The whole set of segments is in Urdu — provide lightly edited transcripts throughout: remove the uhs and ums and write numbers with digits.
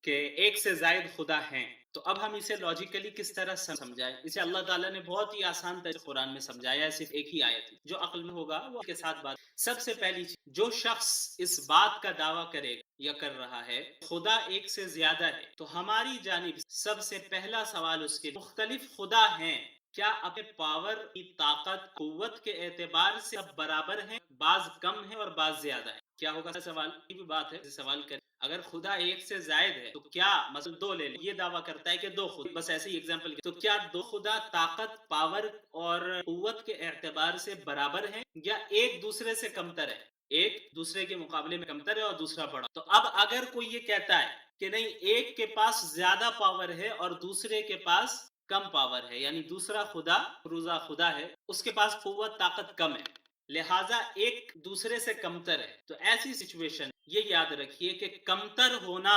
کہ ایک سے زائد خدا ہیں، تو اب ہم اسے لاجیکلی کس طرح سمجھائیں؟ اسے اللہ تعالیٰ نے بہت ہی آسان طریقے قرآن میں سمجھایا ہے، صرف ایک ہی آیت ہے، جو عقل میں ہوگا وہ کے ساتھ بات۔ سب سے پہلی چیز، جو شخص اس بات کا دعویٰ کرے یا کر رہا ہے خدا ایک سے زیادہ ہے، تو ہماری جانب سب سے پہلا سوال اس کے مختلف خدا ہیں، کیا اپنے پاور کی طاقت قوت کے اعتبار سے سب برابر ہیں؟ بعض کم ہیں اور بعض زیادہ ہیں۔ کیا ہوگا سوال؟ یہ بھی بات ہے، سوال کریں اگر خدا ایک سے زائد ہے تو کیا مثلا دو لے لیں، یہ دعویٰ کرتا ہے کہ دو خدا، بس ایسے ہی ایگزامپل، تو کیا دو خدا طاقت پاور اور قوت کے اعتبار سے برابر ہیں یا ایک دوسرے سے کمتر ہے؟ ایک دوسرے کے مقابلے میں کمتر ہے اور دوسرا بڑا۔ تو اب اگر کوئی یہ کہتا ہے کہ نہیں ایک کے پاس زیادہ پاور ہے اور دوسرے کے پاس کم پاور ہے، یعنی دوسرا خدا روزہ خدا ہے، اس کے پاس قوت طاقت کم ہے، لہٰذا ایک دوسرے سے کمتر ہے، تو ایسی سچویشن یہ یاد رکھیے کہ کمتر ہونا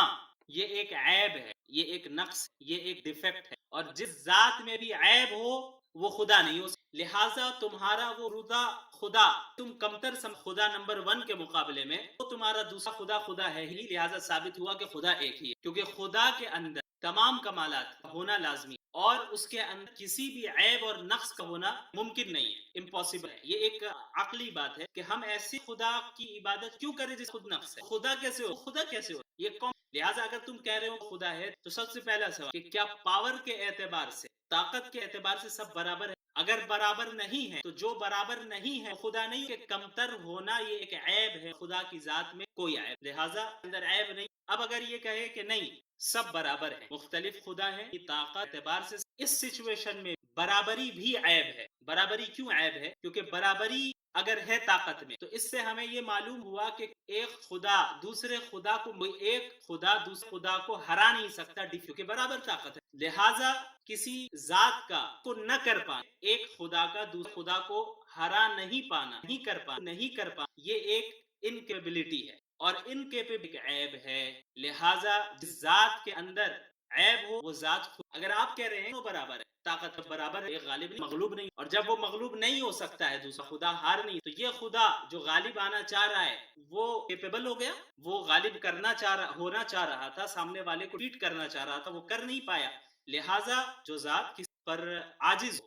یہ ایک عیب ہے، یہ ایک نقص، یہ ایک ڈیفیکٹ ہے، اور جس ذات میں بھی عیب ہو وہ خدا نہیں ہو، لہٰذا تمہارا وہ روزہ خدا تم کمتر خدا نمبر 1 کے مقابلے میں تو تمہارا دوسرا خدا خدا ہے ہی، لہٰذا ثابت ہوا کہ خدا ایک ہی ہے، کیونکہ خدا کے اندر تمام کمالات ہونا لازمی اور اس کے اندر کسی بھی عیب اور نقص کا ہونا ممکن نہیں ہے، امپاسبل ہے۔ یہ ایک عقلی بات ہے کہ ہم ایسی خدا کی عبادت کیوں کریں جس خود نقص ہے؟ خدا کیسے ہو؟ خدا کیسے ہو؟ یہ کون؟ لہٰذا اگر تم کہہ رہے ہو خدا ہے تو سب سے پہلا سوال کہ کیا پاور کے اعتبار سے طاقت کے اعتبار سے سب برابر ہے؟ اگر برابر نہیں ہے تو جو برابر نہیں ہے خدا نہیں، کہ کمتر ہونا یہ ایک عیب ہے، خدا کی ذات میں کوئی عیب، لہٰذا اندر عیب نہیں۔ اب اگر یہ کہے کہ نہیں سب برابر ہیں، مختلف خدا ہیں، طاقت اعتبار سے اس سچویشن میں برابری بھی عیب ہے۔ برابری کیوں عیب ہے؟ کیونکہ برابری اگر ہے طاقت میں تو اس سے ہمیں یہ معلوم ہوا کہ ایک خدا دوسرے خدا کو، ایک خدا دوسرے خدا کو ہرا نہیں سکتا کیونکہ برابر طاقت ہے، لہٰذا کسی ذات کا کو نہ کر پانا، ایک خدا کا دوسرے خدا کو ہرا نہیں پانا، نہیں کر پانا، یہ ایک انکیپیبلٹی ہے اور انکیپیبلٹی عیب ہے، لہٰذا جس ذات کے اندر عیب ہو وہ ذات خود۔ اگر آپ کہہ رہے ہیں وہ برابر ہے، طاقت برابر ہے، ایک غالب نہیں مغلوب نہیں، اور جب وہ مغلوب نہیں ہو سکتا ہے دوسرا خدا ہار نہیں، تو یہ خدا جو غالب آنا چاہ رہا ہے وہ کیپیبل ہو گیا، وہ غالب ہونا چاہ رہا تھا، سامنے والے کو ڈیٹ کرنا چاہ رہا تھا، وہ کر نہیں پایا، لہٰذا جو ذات کسی پر عاجز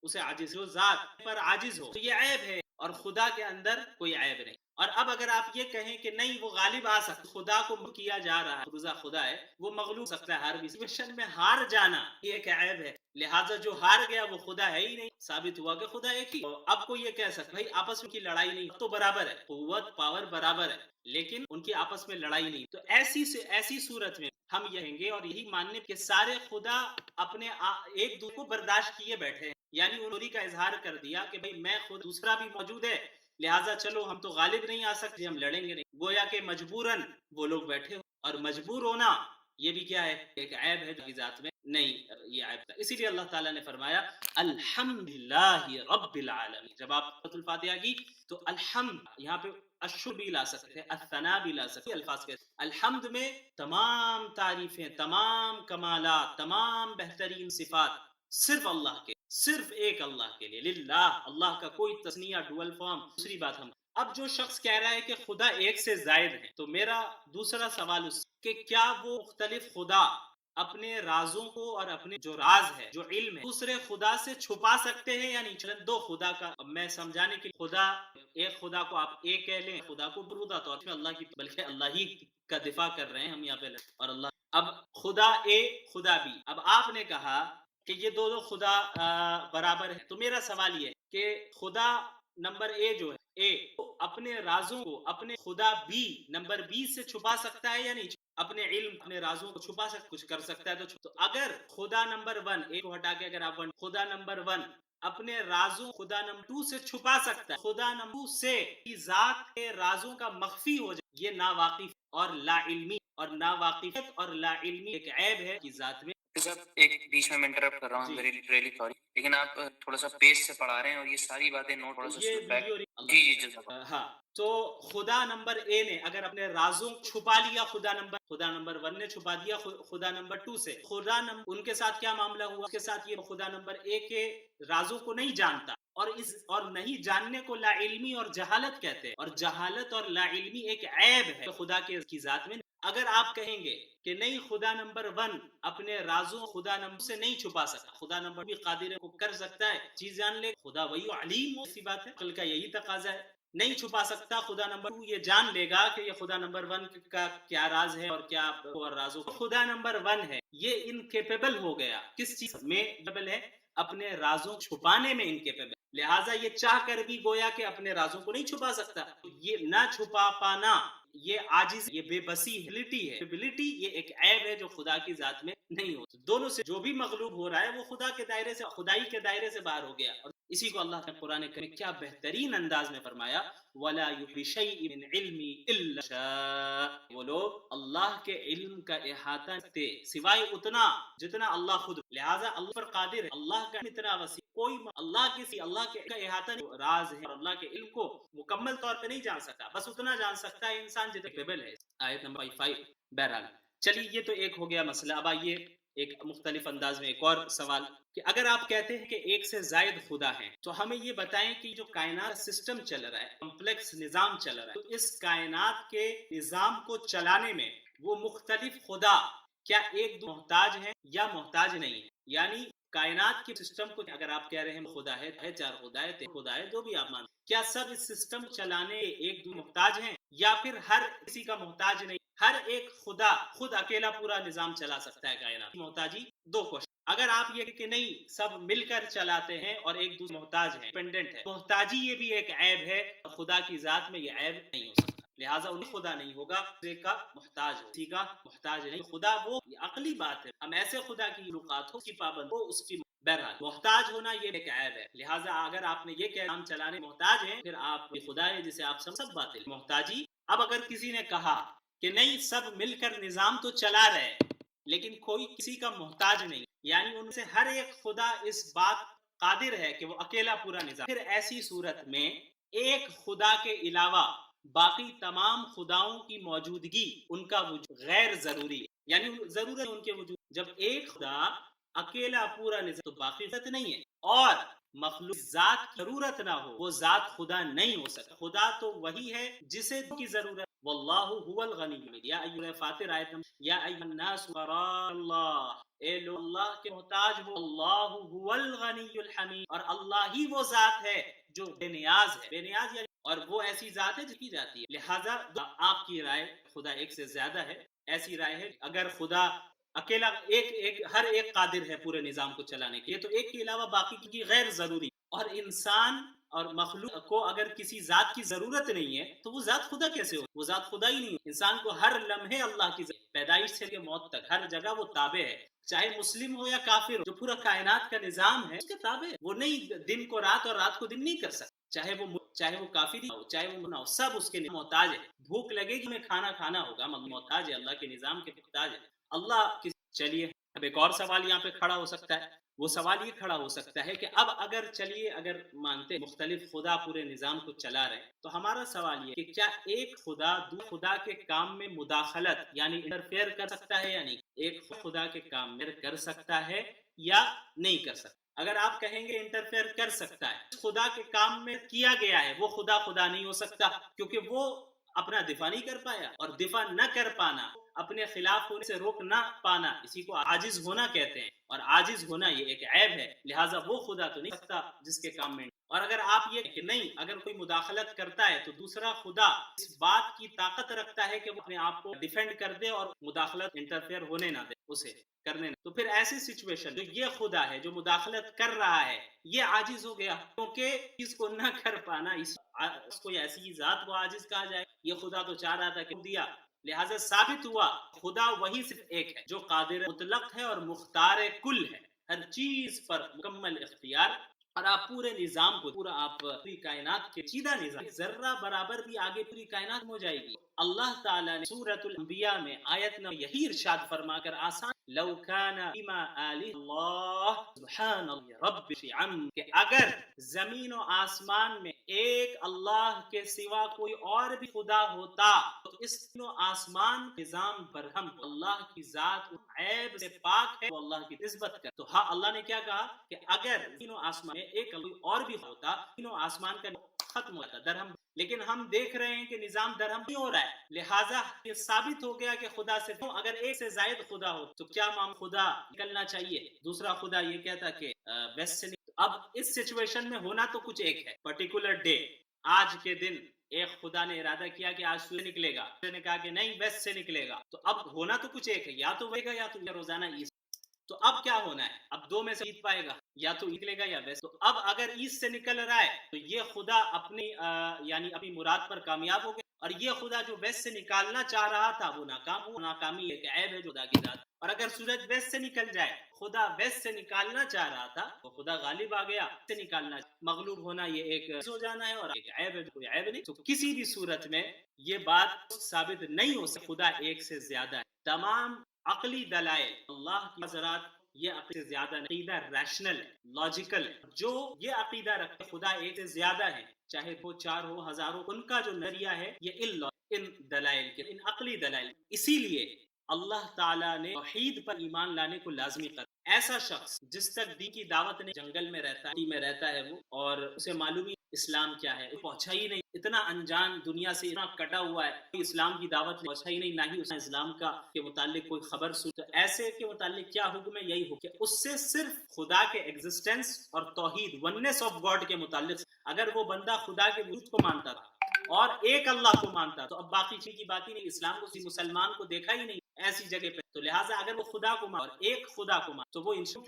اسے عاجز، جو ذات پر عاجز ہو تو یہ عیب ہے، اور خدا کے اندر کوئی عیب نہیں۔ اور اب اگر آپ یہ کہیں کہ نہیں وہ غالب آ سکتا، خدا کو کیا جا رہا ہے، روزہ خدا ہے، وہ مغلوب سکتا ہے، ہر بھی سچویشن میں ہار جانا یہ ایک عیب ہے، لہٰذا جو ہار گیا وہ خدا ہے ہی نہیں، ثابت ہوا کہ خدا ایک ہی۔ اب کو یہ کہہ سکتا بھائی آپس میں کی لڑائی نہیں، تو برابر ہے، قوت پاور برابر ہے لیکن ان کی آپس میں لڑائی نہیں، تو ایسی صورت میں ہم یہ کہیں گے اور یہی ماننے کہ سارے خدا اپنے ایک دوسرے کو برداشت کیے بیٹھے ہیں، یعنی انہوں کا اظہار کر دیا کہ بھائی میں خود دوسرا بھی موجود ہے، لہٰذا چلو ہم تو غالب نہیں آ سکتے، ہم لڑیں گے نہیں، گویا کہ مجبوراً وہ لوگ بیٹھے ہو، اور مجبور ہونا یہ بھی کیا ہے؟ ایک عیب ہے جو ذات میں نہیں، یہ عیب تھا۔ اسی لیے اللہ تعالیٰ نے فرمایا الحمدللہ رب العالمین، جب آپ سورۃ الفاتحہ کی تو الحمد یہاں پہ الشکر بھی لا سکتے ہیں، الثناء بھی لا سکتے ہیں، الفاظ کے الحمد میں تمام تعریفیں، تمام کمالات، تمام بہترین صفات صرف اللہ کے، صرف ایک اللہ کے لیے، للہ، اللہ کا کوئی تثنیہ ڈوئل فارم۔ دوسری بات ہم اب جو شخص کہہ رہا ہے کہ خدا ایک سے زائد ہے، تو میرا دوسرا سوال اس کہ کیا وہ مختلف خدا اپنے رازوں کو اور اپنے جو راز ہے، جو علم ہے، دوسرے خدا سے چھپا سکتے ہیں یا نہیں؟ چلیں دو خدا کا میں سمجھانے کے خدا، ایک خدا کو آپ ایک کہہ لیں، خدا کو برودہ طور پر اللہ کی، بلکہ اللہ ہی کا دفاع کر رہے ہیں ہم یہاں پہ، اور اللہ اب خدا اے خدا بھی، اب آپ نے کہا کہ یہ دو خدا برابر ہے، تو میرا سوال یہ کہ خدا نمبر اے جو ہے اے اپنے رازوں کو اپنے خدا بی نمبر 20 سے چھپا سکتا ہے یا نہیں؟ اپنے علم اپنے رازوں کو چھپا سکتا، کچھ کر سکتا ہے تو اگر خدا نمبر 1 ایک کو ہٹا کے اگر آپ خدا نمبر 1 اپنے رازوں خدا نمبر 2 سے چھپا سکتا ہے، خدا نمبر 2 سے ذات کے رازوں کا مخفی ہو جائے، یہ ناواقف اور لا علمی، اور ناواقفیت اور لا علمی ایک عیب ہے کہ ذات میں۔ ایک بیچ میں انٹرپٹ کر رہا ہوں، ریلی سوری، لیکن آپ تھوڑا سا پیس سے پڑھا رہے ہیں اور یہ ساری باتیں نوٹ تھوڑا سا جی ہاں، تو خدا نمبر اے نے اگر اپنے رازوں چھپا لیا، خدا نمبر 1 نے چھپا دیا خدا نمبر 2 سے، خدا نمبر ان کے ساتھ کیا معاملہ ہوا؟ اس کے ساتھ یہ خدا نمبر 1 کے رازوں کو نہیں جانتا، اور نہیں جاننے کو لا علمی اور جہالت کہتے ہیں، اور جہالت اور لا علمی ایک عیب ہے خدا کی ذات میں۔ اگر آپ کہیں گے کہ نہیں خدا نمبر 1 اپنے رازوں خدا نمبر سے نہیں چھپا سکتا، خدا نمبر بھی قادر کو کر سکتا ہے، چیز جان لے خدا وہی علیم ہو، ایسی بات ہے، عقل کا یہی تقاضا ہے، نہیں چھپا سکتا خدا نمبر 2 یہ جان لے گا کہ یہ خدا نمبر 1 کا کیا راز ہے اور کیا اور رازوں خدا نمبر 1 ہے یہ انکیپیبل ہو گیا، کس چیز میں کیپیبل ہے؟ اپنے رازوں چھپانے میں انکیپیبل، لہٰذا یہ چاہ کر بھی گویا کہ اپنے رازوں کو نہیں چھپا سکتا، یہ نہ چھپا پانا یہ عاجز، یہ بے بسی ہے، یہ ایک عیب ہے جو خدا کی ذات میں نہیں ہوتا، دونوں سے جو بھی مغلوب ہو رہا ہے وہ خدا کے دائرے سے، خدائی کے دائرے سے باہر ہو گیا، اور اسی کو اللہ نے قرآن کریم کیا بہترین انداز میں فرمایا، وَلَا يُحِيطُونَ بِشَيْءٍ مِّنْ عِلْمِهِ إِلَّا شَاءَ، وہ لوگ اللہ کے علم کا احاطہ کرتے سوائے اتنا جتنا اللہ خود، لہٰذا اللہ پر قادر ہے، اللہ کا اتنا وسیع، کوئی اللہ کے احاطہ نہیں، راز ہے اور اللہ کے علم کو مکمل طور پہ نہیں جان سکتا، بس اتنا جان سکتا ہے انسان جتنا کیپیبل ہے۔ آیت نمبر 5 بہرحال چلیے یہ تو ایک ہو گیا مسئلہ، اب آئیے ایک مختلف انداز میں ایک اور سوال کہ اگر آپ کہتے ہیں کہ ایک سے زائد خدا ہیں تو ہمیں یہ بتائیں کہ جو کائنات سسٹم چل رہا ہے، کمپلیکس نظام چل رہا ہے، تو اس کائنات کے نظام کو چلانے میں وہ مختلف خدا کیا ایک دو محتاج ہیں یا محتاج نہیں ہے؟ یعنی کائنات کے سسٹم کو اگر آپ کہہ رہے ہیں خدا ہے، 4 خدا ہے، 3 خدا ہے، جو بھی آپ مانتے ہیں، کیا سب اس سسٹم چلانے ایک دو محتاج ہیں یا پھر ہر کسی کا محتاج نہیں، ہر ایک خدا خود اکیلا پورا نظام چلا سکتا ہے کائنات؟ محتاجی دو کوشچن، اگر آپ یہ کہ نہیں سب مل کر چلاتے ہیں اور ایک دوسرے محتاج ہیں، ڈیپینڈنٹ ہے، محتاجی یہ بھی ایک عیب ہے، خدا کی ذات میں یہ عیب نہیں ہو سکتا، لہٰذا انہیں خدا نہیں ہوگا، کا محتاج ہو، کسی کا محتاج نہیں، خدا وہ عقلی بات ہے، ہم ایسے خدا کی مخلوقات ہو اس کی پابند ہو، اس کی بہرحال محتاج ہونا یہ ایک عیب ہے، لہٰذا اگر آپ نے یہ کہ ہم چلانے محتاج ہیں پھر آپ خدا ہے جسے آپ سب باطل محتاجی۔ اب اگر کسی نے کہا کہ نہیں سب مل کر نظام تو چلا رہے لیکن کوئی کسی کا محتاج نہیں، یعنی ان سے ہر ایک خدا اس بات قادر ہے کہ وہ اکیلا پورا نظام، پھر ایسی صورت میں ایک خدا کے علاوہ باقی تمام خداؤں کی موجودگی ان کا وجود غیر ضروری ہے، یعنی ضرورت ان کے وجود، جب ایک خدا اکیلا پورا نظام تو باقی ضرورت نہیں ہے، اور مخلوق ذات کی ضرورت نہ ہو وہ ذات خدا نہیں ہو سکتا، خدا تو وہی ہے جسے کی ضرورت، واللہ هو الغنی الحمید، یا ایھا فاتر آیت یا ایھا الناس فقراء اللہ، اے لوگ اللہ کے محتاج ہو، اللہ هو الغنی الحمید، اور اللہ ہی وہ ذات ہے جو بے نیاز ہے، بے نیاز یعنی اور وہ ایسی ذات ہے جو کی جاتی ہے، لہذا آپ کی رائے خدا ایک سے زیادہ ہے، ایسی رائے ہے اگر خدا اکیلا ہر ایک قادر ہے پورے نظام کو چلانے کے لیے تو ایک کے علاوہ باقی کی غیر ضروری، اور انسان اور مخلوق کو اگر کسی ذات کی ضرورت نہیں ہے تو وہ ذات خدا کیسے ہو؟ وہ ذات خدا ہی نہیں ہو، انسان کو ہر لمحے اللہ کی پیدائش سے موت تک ہر جگہ وہ تابع ہے، چاہے مسلم ہو یا کافر ہو، جو پورا کائنات کا نظام ہے اس کے تابع ہے، وہ نہیں دن کو رات اور رات کو دن نہیں کر سکتا، چاہے وہ کافر ہو چاہے وہ نہ ہو، سب اس کے محتاج ہے، بھوک لگے گی ہمیں کھانا کھانا ہوگا، محتاج ہے، اللہ کے نظام کے محتاج ہے اللہ کی۔ چلیے اب ایک اور سوال یہاں پہ کھڑا ہو سکتا ہے، وہ سوال یہ کھڑا ہو سکتا ہے کہ اب اگر مانتے مختلف خدا پورے نظام کو چلا رہے ہیں تو ہمارا سوال یہ کہ کیا ایک خدا دو خدا کے کام میں مداخلت یعنی انٹرفیئر کر سکتا ہے یا نہیں، ایک خدا کے کام میں کر سکتا ہے یا نہیں کر سکتا؟ اگر آپ کہیں گے انٹرفیئر کر سکتا ہے، خدا کے کام میں کیا گیا ہے وہ خدا نہیں ہو سکتا، کیونکہ وہ اپنا دفاع نہیں کر پایا، اور دفاع نہ کر پانا اپنے خلاف ہونے سے روک نہ پانا اسی کو عاجز ہونا کہتے ہیں، اور عاجز ہونا یہ ایک عیب ہے، لہٰذا وہ خدا تو نہیں سکتا جس کے کام میں، اور اگر آپ یہ کہ نہیں اگر کوئی مداخلت کرتا ہے تو دوسرا خدا اس بات کی طاقت رکھتا ہے کہ وہ اپنے آپ کو ڈیفینڈ کر دے اور مداخلت انٹرفیئر ہونے نہ دے اسے کرنے نہ، تو پھر ایسی سچویشن جو یہ خدا ہے جو مداخلت کر رہا ہے یہ عاجز ہو گیا، کیونکہ اس کو نہ کر پانا اس کو ایسی ذات کو عاجز کہا جائے، یہ خدا تو چاہ رہا تھا کہ دیا، لہٰذا ثابت ہوا خدا وہی صرف ایک ہے جو قادر مطلق ہے اور مختار کل ہے، ہر چیز پر مکمل اختیار، اور آپ پورے نظام کو آپ پوری کائنات کے سیدھا نظام ذرہ برابر بھی آگے پوری کائنات ہو جائے گی۔ اللہ تعالیٰ نے سورۃ الانبیاء میں آیت میں یہی ارشاد فرما کر آسان لو کان فیما آلہ اللہ سبحان رب عم، کہ اگر زمین و آسمان میں ایک اللہ کے سوا کوئی اور بھی خدا ہوتا تو اس زمین و آسمان نظام برہم، اللہ کی ذات عیب سے پاک ہے، وہ اللہ کی نسبت کر، تو ہاں اللہ نے کیا کہا کہ اگر زمین و آسمان میں ایک کوئی اور بھی ہوتا زمین و آسمان کا ختم ہوتا درہم، لیکن ہم دیکھ رہے ہیں کہ نظام درہم نہیں ہو رہا ہے، لہٰذا یہ ثابت ہو گیا کہ خدا سے اگر ایک سے زائد خدا ہو تو کیا خدا نکلنا چاہیے، دوسرا خدا یہ کہتا کہ ویسٹ سے اب اس سچویشن میں ہونا تو کچھ ایک ہے، پرٹیکولر ڈے، آج کے دن ایک خدا نے ارادہ کیا کہ آج سورج نکلے گا، نے کہا کہ نہیں ویسٹ سے نکلے گا، تو اب ہونا تو کچھ ایک ہے، یا تو وے گا یا تو روزانہ ایسٹ۔ تو اب کیا ہونا ہے، اب دو میں سے عید پائے گا، یا تو نکلے گا یا ویسٹ۔ تو اب اگر ایسٹ سے نکل رہا ہے تو یہ خدا اپنی یعنی اپنی مراد پر کامیاب ہو گیا، اور یہ خدا جو ویسٹ سے نکالنا چاہ رہا تھا وہ ناکام ہوا۔ ناکامی ایک عیب ہے خدا کی ذات۔ اور اگر سورج ویسٹ سے نکل جائے، خدا ویسٹ سے نکالنا چاہ رہا تھا وہ خدا غالب آ گیا، سے نکالنا مغلوب ہونا یہ ایک ہو جانا ہے، اور ایک عیب ہے، کوئی عیب نہیں۔ تو کسی بھی صورت میں یہ بات ثابت نہیں ہو سکتی خدا ایک سے زیادہ ہے۔ تمام عقلی دلائل اللہ کی حضرات یہ عقیدہ سے زیادہ عقیدہ ریشنل لاجیکل، جو یہ عقیدہ رکھتے خدا ایک سے زیادہ ہے، چاہے وہ 4 ہو 1000 ہو، ان کا جو نظریہ ہے یہ ان دلائل کے، ان عقلی دلائل۔ اسی لیے اللہ تعالیٰ نے توحید پر ایمان لانے کو لازمی کر۔ ایسا شخص جس تک دین کی دعوت نہیں، جنگل میں رہتا ہے وہ، اور اسے معلوم ہی اسلام کیا ہے، پہنچا ہی نہیں، اتنا انجان دنیا سے اتنا کٹا ہوا ہے، کوئی اسلام کی دعوت پہنچا ہی نہیں، نہ ہی اس نے اسلام کا کے متعلق کوئی خبر سن، تو ایسے کے متعلق کیا حکم ہے؟ یہی حکم کہ اس سے صرف خدا کے ایگزسٹنس اور توحید ونس آف گاڈ کے متعلق، اگر وہ بندہ خدا کے وجود کو مانتا تھا اور ایک اللہ کو مانتا تو اب باقی چیز کی بات ہی نہیں، اسلام کو کسی مسلمان کو دیکھا ہی نہیں ایسی جگہ پہ، تو لہٰذا اگر وہ خدا کو مان اور ایک خدا کو مان تو وہ انسان